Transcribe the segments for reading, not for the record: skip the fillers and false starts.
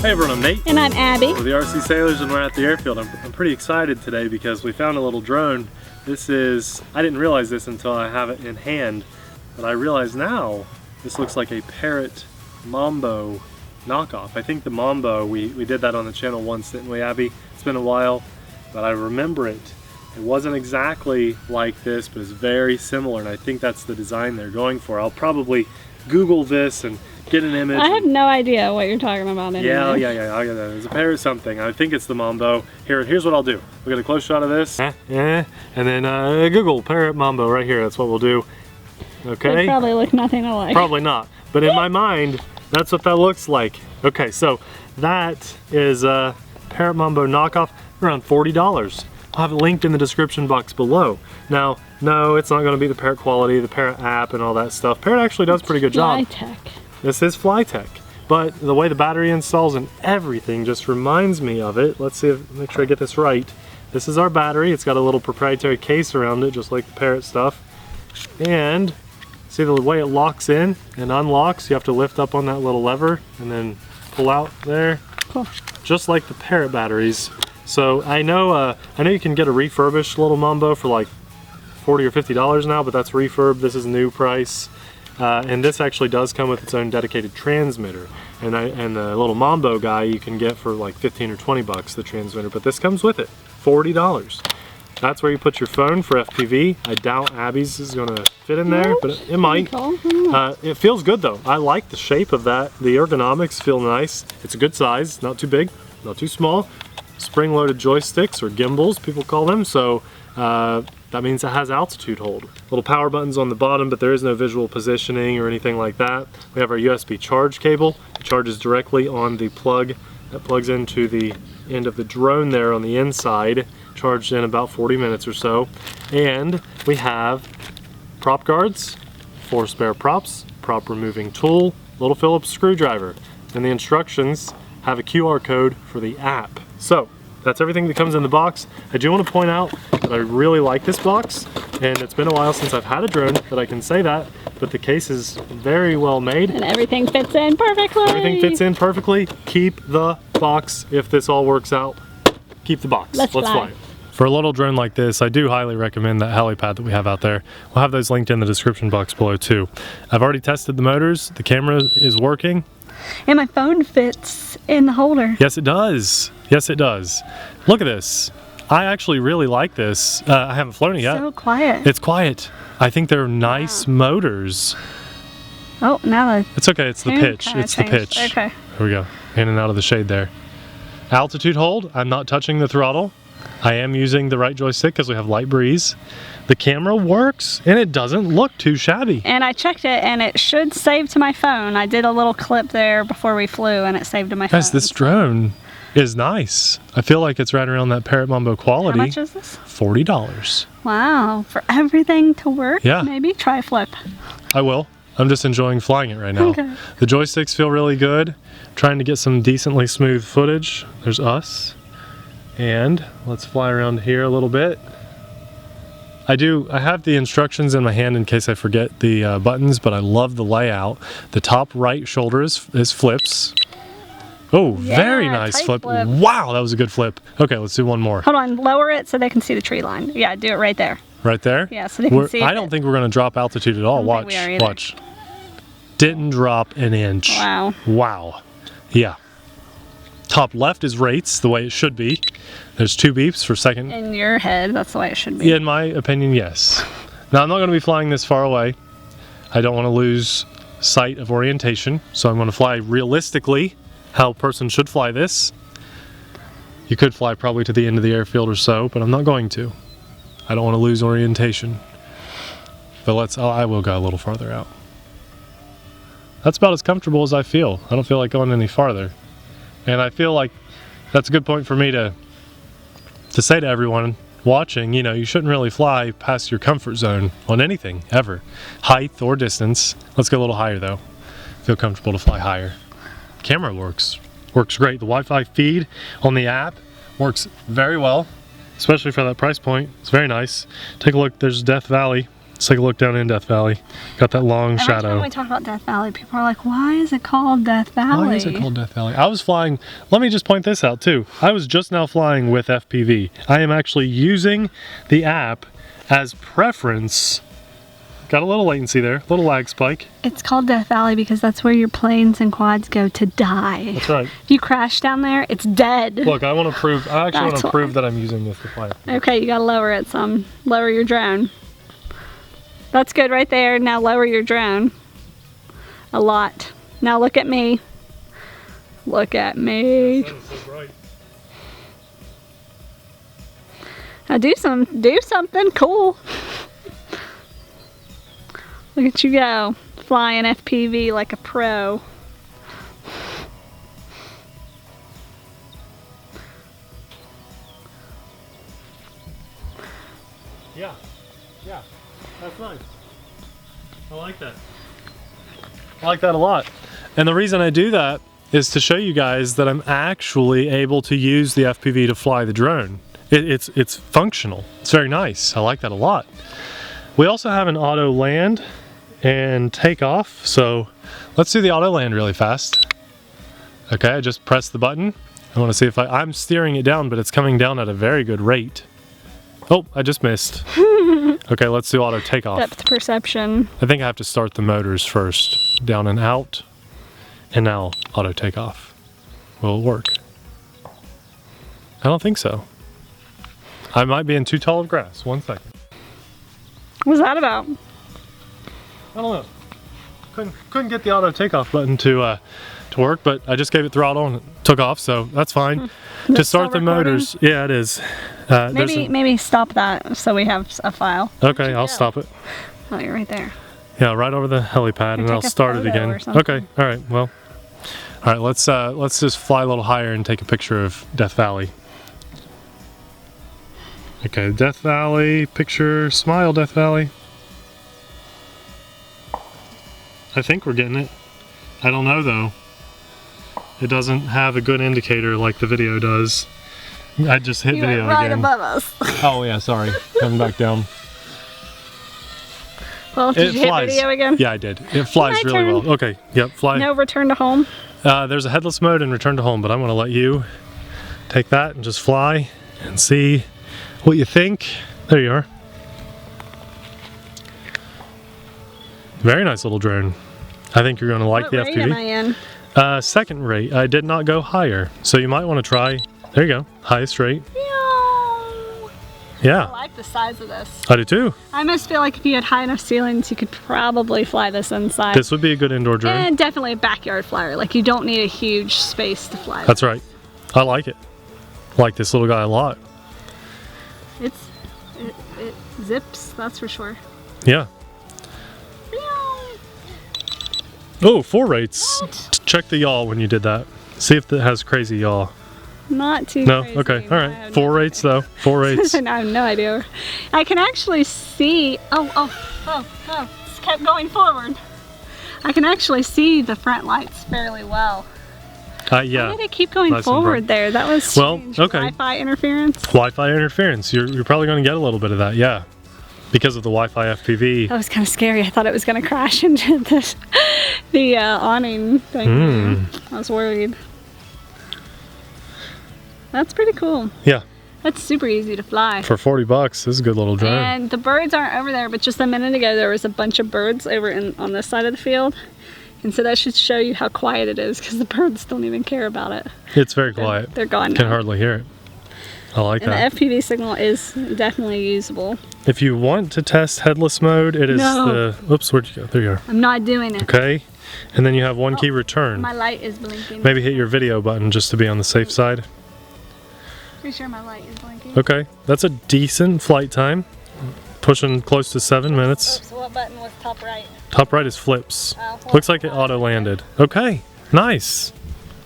Hey everyone, I'm Nate. And I'm Abby. We're the RC Sailors and we're at the airfield. I'm pretty excited today because we found a little drone. This is, I didn't realize this until I have it in hand, but I realize now this looks like a Parrot Mambo knockoff. I think the Mambo, we did that on the channel once, didn't we, Abby? It's been a while, but I remember it. It wasn't exactly like this, but it's very similar, and I think that's the design they're going for. I'll probably Google this and get an image. I have no idea what you're talking about anymore. Yeah. I got that. It's a Parrot something. I think it's the Mambo. Here's what I'll do. We'll get a close shot of this, and then Google Parrot Mambo right here. That's what we'll do. Okay. They probably look nothing alike. Probably not. But in my mind, that's what that looks like. Okay, so that is a Parrot Mambo knockoff, around $40. I'll have it linked in the description box below. Now, no, it's not going to be the Parrot quality, the Parrot app, and all that stuff. Parrot actually does a pretty good job. Flytech. This is Flytech, but the way the battery installs and everything just reminds me of it. Let's see if, make sure I get this right. This is our battery. It's got a little proprietary case around it, just like the Parrot stuff. And see the way it locks in and unlocks, you have to lift up on that little lever and then pull out there. Cool. Just like the Parrot batteries. So I know you can get a refurbished little Mambo for like $40 or $50 now, but that's refurb. This is new price. And this actually does come with its own dedicated transmitter. And the little Mambo guy you can get for like 15 or 20 bucks, the transmitter, but this comes with it, $40. That's where you put your phone for FPV. I doubt Abby's is gonna fit in there, but it might. It feels good though. I like the shape of that. The ergonomics feel nice. It's a good size, not too big, not too small. Spring-loaded joysticks, or gimbals, people call them, so that means it has altitude hold. Little power buttons on the bottom, but there is no visual positioning or anything like that. We have our USB charge cable. It charges directly on the plug that plugs into the end of the drone there on the inside, charged in about 40 minutes or so. And we have prop guards, 4 spare props, prop removing tool, little Phillips screwdriver. And the instructions have a QR code for the app. So that's everything that comes in the box. I do want to point out that I really like this box, and it's been a while since I've had a drone that I can say that, but the case is very well made. And everything fits in perfectly. Everything fits in perfectly. Keep the box. If this all works out, keep the box. Let's fly. For a little drone like this, I do highly recommend that helipad that we have out there. We'll have those linked in the description box below too. I've already tested the motors. The camera is working. And my phone fits in the holder. Yes, it does. Yes, it does. Look at this. I actually really like this. I haven't flown it yet. So quiet. It's quiet. I think they're nice motors. Oh, now it's okay. It's the pitch. It's the pitch. Okay. Here we go. In and out of the shade there. Altitude hold. I'm not touching the throttle. I am using the right joystick because we have light breeze. The camera works and it doesn't look too shabby. And I checked it and it should save to my phone. I did a little clip there before we flew and it saved to my phone. Guys, this drone is nice. I feel like it's right around that Parrot Mambo quality. How much is this? $40. Wow, for everything to work? Yeah. Maybe try flip. I will. I'm just enjoying flying it right now. Okay. The joysticks feel really good. Trying to get some decently smooth footage. There's us. And let's fly around here a little bit. I have the instructions in my hand in case I forget the buttons, but I love the layout. The top right shoulder is flips. Oh, yeah, very nice flip. Wow, that was a good flip. Okay, let's do one more. Hold on, lower it so they can see the tree line. Yeah, do it right there. Right there? Yeah, so they can see it. I don't think we're going to drop altitude at all. Watch, watch. Didn't drop an inch. Wow. Wow. Yeah. Top left is rates, the way it should be. There's 2 beeps for second. In your head, that's the way it should be. In my opinion, yes. Now, I'm not going to be flying this far away. I don't want to lose sight of orientation, so I'm going to fly realistically how a person should fly this. You could fly probably to the end of the airfield or so, but I'm not going to. I don't want to lose orientation. But I will go a little farther out. That's about as comfortable as I feel. I don't feel like going any farther. And I feel like that's a good point for me to say to everyone watching, you know, you shouldn't really fly past your comfort zone on anything, ever. Height or distance. Let's go a little higher though. Feel comfortable to fly higher. Camera works great. The Wi-Fi feed on the app works very well, especially for that price point. It's very nice. Take a look, there's Death Valley Let's take a look down in Death Valley. Got that long Every shadow. time we talk about Death Valley, people are like, why is it called Death Valley? Why is it called Death Valley? I was flying, let me just point this out too. I was just now flying with FPV. I am actually using the app as preference. Got a little latency there, a little lag spike. It's called Death Valley because that's where your planes and quads go to die. That's right. If you crash down there, it's dead. Look, I actually want That's to why. prove that I'm using this to fly. Okay, you gotta lower it some. Lower your drone. That's good right there. Now lower your drone. A lot. Now look at me. Look at me. That is so bright. Now do something cool. Look at you go. Flying FPV like a pro. Yeah, yeah, that's nice. I like that. I like that a lot. And the reason I do that is to show you guys that I'm actually able to use the FPV to fly the drone. It's functional. It's very nice. I like that a lot. We also have an auto land and take off. So let's do the auto land really fast. Okay, I just pressed the button. I want to see if I'm steering it down, but it's coming down at a very good rate. Oh, I just missed. Okay, let's do auto takeoff. Depth perception. I think I have to start the motors first. Down and out. And now auto takeoff. Will it work? I don't think so. I might be in too tall of grass. 1 second. What's that about? I don't know. Couldn't get the auto takeoff button to work, but I just gave it throttle and it took off, so that's fine. To start the motors, yeah, it is. Maybe stop that so we have a file. Okay, I'll stop it. Oh, you're right there. Yeah, right over the helipad, and take I'll a start it photo again. or something. Okay, all right. Well, all right. Let's just fly a little higher and take a picture of Death Valley. Okay, Death Valley picture. Smile, Death Valley. I think we're getting it. I don't know though. It doesn't have a good indicator like the video does. I just hit You video went right again. above us. Oh yeah, sorry. Coming back down. Well, did you hit video again? Yeah, I did. It flies My really turn. well. Okay, yep, fly. No return to home. There's a headless mode and return to home, but I'm going to let you take that and just fly and see what you think. There you are. Very nice little drone. I think you're going to like What the rate am I FPV. in? Second rate. I did not go higher, so you might want to try. There you go, highest rate. I Yeah, like the size of this. I do too. I almost feel like if you had high enough ceilings, you could probably fly this inside. This would be a good indoor drone. And definitely a backyard flyer. Like you don't need a huge space to fly. That's right. I like it. I like this little guy a lot. It zips, that's for sure. Yeah. Oh, 4 rates. Check the yaw when you did that. See if it has crazy yaw. Not too No? crazy. Okay. All I right. have 4 no rates though. 4 rates. I have no idea. I can actually see. It's kept going forward. I can actually see the front lights fairly well. Yeah. Why did it keep going Nice and forward bright. there? That was Well, strange. okay. Wi-Fi interference. Wi-Fi interference. You're probably going to get a little bit of that. Yeah. Because of the Wi-Fi FPV. That was kind of scary. I thought it was going to crash into the awning thing. I was worried. That's pretty cool. Yeah. That's super easy to fly. For 40 bucks, this is a good little drone. And the birds aren't over there, but just a minute ago there was a bunch of birds over on this side of the field. And so that should show you how quiet it is because the birds don't even care about it. It's very quiet. They're gone Can now. hardly hear it. I like And that. the FPV signal is definitely usable. If you want to test headless mode, it is No. the... Oops, where'd you go? There you are. I'm not doing it. Okay. And then you have one key return. My light is blinking. Maybe hit your video button just to be on the safe side. Pretty sure my light is blinking. Okay, that's a decent flight time. Pushing close to 7 minutes. Oops, what button was top right? Top right is flips. Oh, Looks like it auto landed. Okay, nice.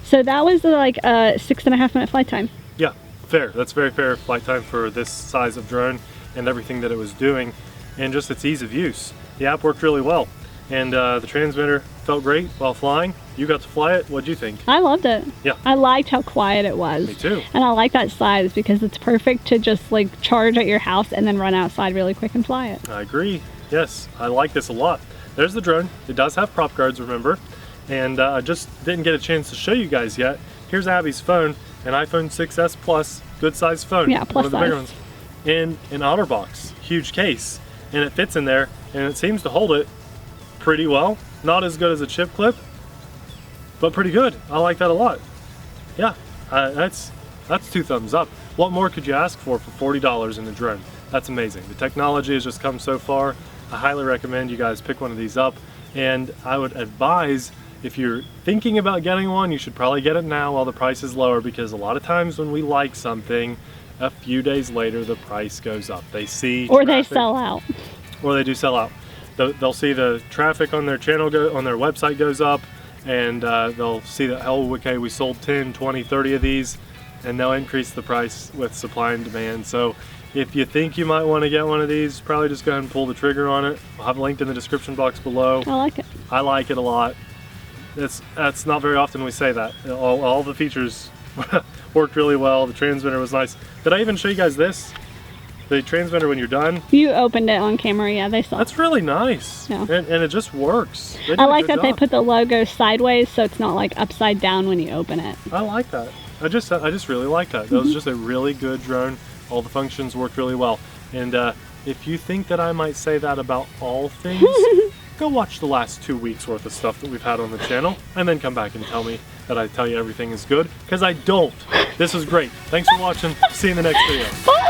So that was like a 6.5 minute flight time. Yeah, fair. That's very fair flight time for this size of drone and everything that it was doing and just its ease of use. The app worked really well and the transmitter felt great while flying. You got to fly it. What'd you think? I loved it. Yeah. I liked how quiet it was. Me too. And I like that size because it's perfect to just like charge at your house and then run outside really quick and fly it. I agree. Yes, I like this a lot. There's the drone. It does have prop guards, remember? And I just didn't get a chance to show you guys yet. Here's Abby's phone, an iPhone 6S Plus, good sized phone. Yeah, plus one of the size. bigger ones. In an OtterBox, huge case. And it fits in there, and it seems to hold it pretty well. Not as good as a chip clip, but pretty good. I like that a lot. Yeah, that's 2 thumbs up. What more could you ask for $40 in the drone? That's amazing. The technology has just come so far. I highly recommend you guys pick one of these up, and I would advise, if you're thinking about getting one, you should probably get it now while the price is lower, because a lot of times when we like something, a few days later the price goes up. They see Or traffic, they sell out. or they do sell out. They'll see the traffic on their channel on their website goes up, and they'll see that, oh, okay, we sold 10, 20, 30 of these, and they'll increase the price with supply and demand. So if you think you might want to get one of these, probably just go ahead and pull the trigger on it. I'll have it linked in the description box below. I like it. I like it a lot. That's not very often we say that. All the features worked really well. The transmitter was nice. Did I even show you guys this? The transmitter when you're done. You opened it on camera, yeah, they saw. That's really nice. Yeah. And it just works. They did I a like good that they job. put the logo sideways so it's not like upside down when you open it. I like that. I just really like that. That was just a really good drone. All the functions worked really well. And if you think that I might say that about all things, go watch the last 2 weeks worth of stuff that we've had on the channel, and then come back and tell me that I tell you everything is good, because I don't. This is great. Thanks for watching. See you in the next video. Bye!